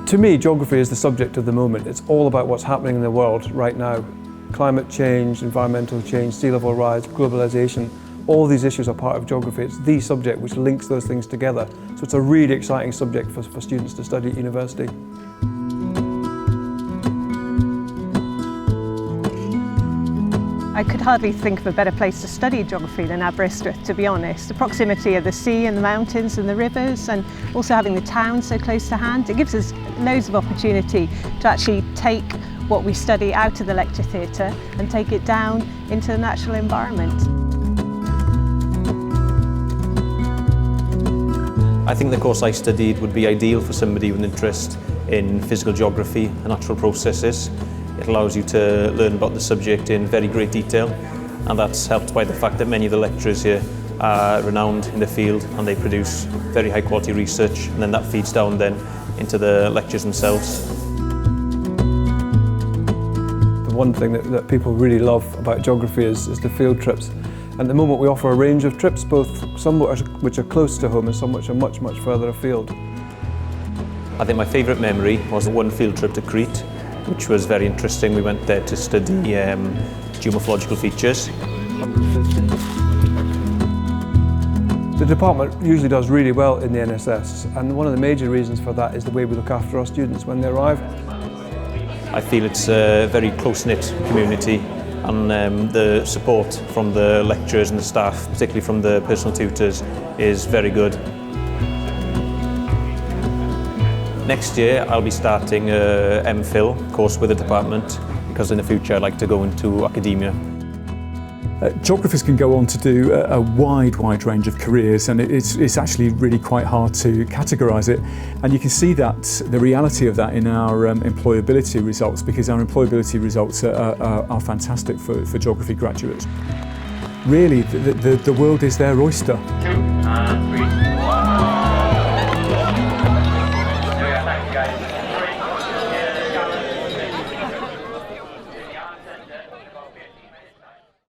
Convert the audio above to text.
To me, geography is the subject of the moment. It's all about what's happening in the world right now. Climate change, environmental change, sea level rise, globalization, all these issues are part of geography. It's the subject which links those things together. So it's a really exciting subject for students to study at university. I could hardly think of a better place to study geography than Aberystwyth, to be honest. The proximity of the sea and the mountains and the rivers, and also having the town so close to hand, it gives us loads of opportunity to actually take what we study out of the lecture theatre and take it down into the natural environment. I think the course I studied would be ideal for somebody with an interest in physical geography and natural processes. It allows you to learn about the subject in very great detail, and that's helped by the fact that many of the lecturers here are renowned in the field and they produce very high quality research, and then that feeds down then into the lectures themselves. The one thing that people really love about geography is the field trips. And at the moment we offer a range of trips, both some which are close to home and some which are much, much further afield. I think my favourite memory was one field trip to Crete, which was very interesting. We went there to study geomorphological features. The department usually does really well in the NSS, and one of the major reasons for that is the way we look after our students when they arrive. I feel it's a very close-knit community, and the support from the lecturers and the staff, particularly from the personal tutors, is very good. Next year I'll be starting a MPhil course with the department, because in the future I'd like to go into academia. Geographers can go on to do a wide range of careers, and it's actually really quite hard to categorise it. And you can see that, the reality of that, in our employability results, because our employability results are fantastic for geography graduates. Really, the world is their oyster. 2 and 3.